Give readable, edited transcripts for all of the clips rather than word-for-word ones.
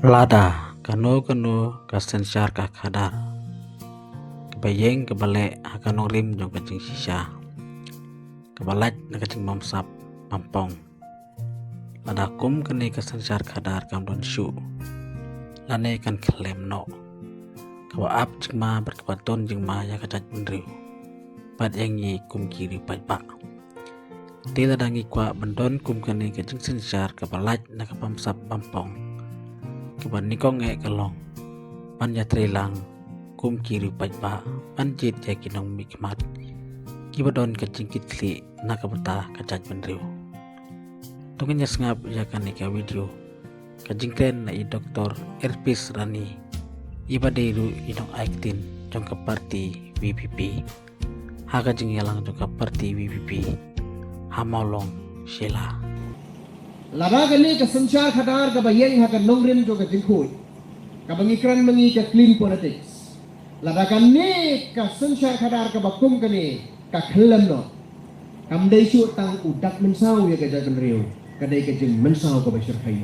Lada kano kasensyar ka kadar kebayeng kebalik hakanong rim jong kacing sisa kebalaj na kacing mamsap mampong lada kum kani kasensyar kadar kam don syu lane kan klem no kawaap jingma berkebaton jingma ya kacat menriu pat yang yi kum kiri pajba tila dangi kwa bendon kum kani kacing sensyar kebalaj na kapamsap mampong keban nikong kalong pan ya trilang kum kiri pajba pan jit ya kinong mikmat kibadon kacing kitli na kabata kacat menriu tungin ya sengap ya kanika video kacing kren na i doktor Erpis Rani ibadeiru inong aiktin jong ka parti WPP ha kacing yalang jong ka parti WPP hamaulong Sheila Lada kani ka sensyar kadar ka bayeng ha ka nongrim jo ka jingkhoy ka bangikran mangi ka clean politics lada kani ka sensyar kadar ka bakum kani ka khlem no kam dei su tang udak mensau ya ka jagan riu ka dei ka jing mensau ka basir khay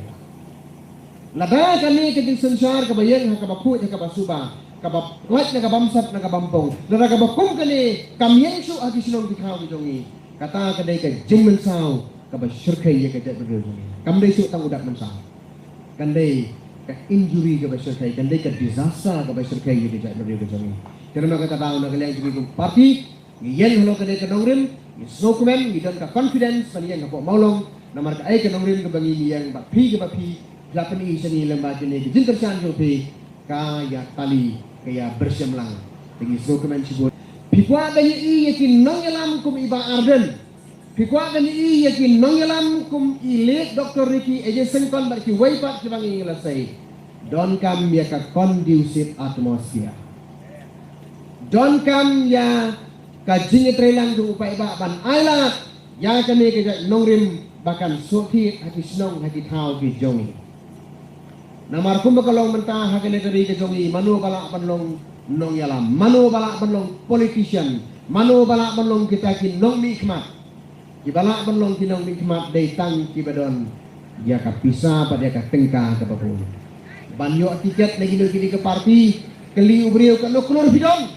lada kani ka jing sensyar ka bayeng ha ka bakhu ka basuba ka ba laj na ka bamsat na ka bampong lada ka bakum kani kam yeng su ha kisinong dikhaw ki jongi kata ka dei ka jing mensau kaba syirkai ya kajat berdua ni. Kam dai suk tang udak mensah. Kan dai ka injury kaba syirkai, kan dai ka disaster kaba syirkai ya kajat berdua ni. Kerana kata tahu nak kalian juga parti, yen halo kadai ka nongrim, no comment, gidan ka confidence, paniyan ka po maulong, namar ka ay ka nongrim ka bangi yang bapi ka bapi, lapan i sani lembaga ni jin tersan jo pe ka ya tali kaya bersemlang. Dengan no comment sibut. Pikwa ka i yakin nong yalam kum iba arden. Pikwa kan i yakin nongyalam kum ilik Dr. Ricky eje sengkon baki waipat ki bangi ngelasai don kam ya ka conducive atmosphere don kam ya ka jinge trelang du upai ba ban ailat ya kane ke nongrim bahkan sothi hati senong hati thau ki jongi namar kum bakalong mentah hakane dari ke jongi manu balak panlong nongyalam manu balak panlong politician manu balak panlong kita ki nong nikmat Kibala benlong kinong nikmat datang kibadon dia ka pisa pada ka tengka ka babon banyo tiket lagi kini ke parti keli ubriu ka no klor bidong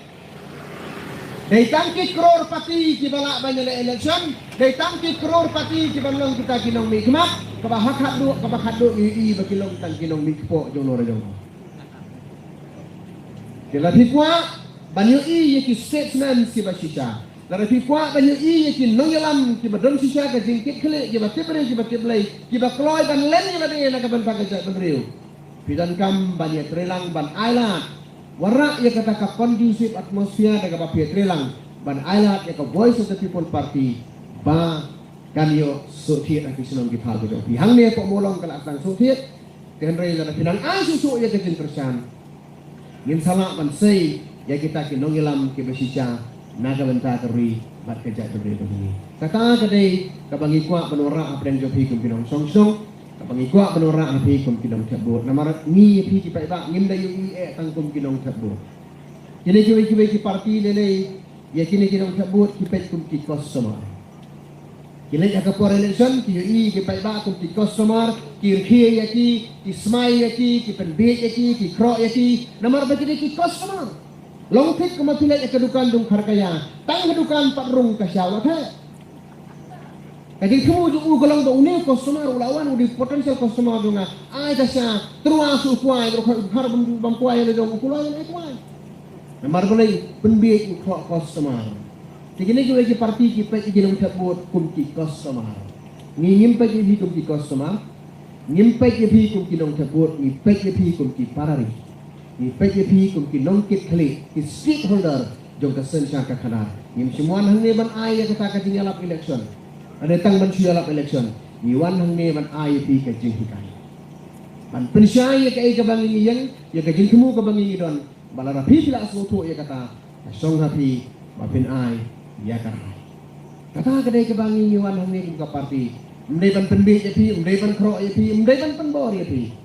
datang ki kror parti kibala banyo election datang ki kror parti kibanlong kita kinong nikmat ka bahak do i bakilong tang kinong mikpo jono rejong kila hikwa banyo i yeki statement kibasisa Lara fikwa banyo i yakin nongyalam ki badon sisa ka jingkit khle ki batebre ki bateblai ki bakloy ban len ni bade na ka ban pagajak benriu pidan kam banyak trelang ban ailat warak ya kata ka conducive atmosphere daga bapia trelang ban ailat ya ka voice of the people party ba kanyo sotiet akisinong githal ko pi hang ne po molong kala tang sotiet kenrei lara pidan asu ya ka jing tersan ngin sala ban sei ya kita ki nongyalam ki basisa naga benta teri bat kejak teri begini kata kadai kabangi kuat menora apa yang jopi kum kinong song kabangi kuat menora apa kum kinong tabut namar ni pi ki pai ba ngim da yu tang kum kinong tabut kini ki parti lele ya kini kinong tabut ki pet kum ki customer kini ka por election ki yu ki pai ba kum ki customer ki rkhie ya ki smile ya ki penbet ya ki kro ya ki namar ba ki customer long tik kuma pilih kedukan dung harkaya tang kedukan patrung kasyawat he kadi kamu ju golong do uni customer ulawan udi potential customer dunga ai kasya truasu kuai ro har bam kuai le dong kuai le kuai namar golai penbiek ko customer tigini ju ki parti ki pe ki nong tabut kum ki customer ngim pe ki kum ki customer ngim pe ki kum ki nong tabut ni pe ki kum ki parari ni PJP kum ki nongkit kli ki stakeholder jong ka sensyar ka khadar nim simuan hang ne ban ai ya kata ka tinggalap election ada tang ban sialap election ni wan hang ne ban ai pi ka jing hikai ban pensyai ka ai ka bangi yang ya ka jing kemu ka bangi don balara pi sila soto ya kata song hapi bapin ai ya ka kata ka dai ka bangi ni wan hang ne ka parti mdai ban penbe ya pi mdai ban kro ya pi mdai ban penbor ya pi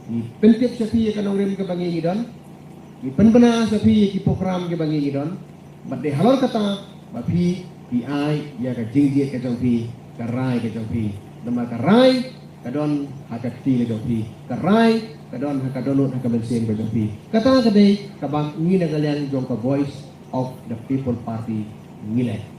ni pentip sapi ka nongrim ke bangi idon ni penbena sapi ki program ke bangi idon badde halor kata bapi pi ai ya ka jingji ka jongpi ka rai ka jongpi nama ka rai kadon haka kti le jongpi ka rai kadon hakadono hakabensin bebepi. Kata kadai kabang ngina galian jong ka Voice of the People Party ngile.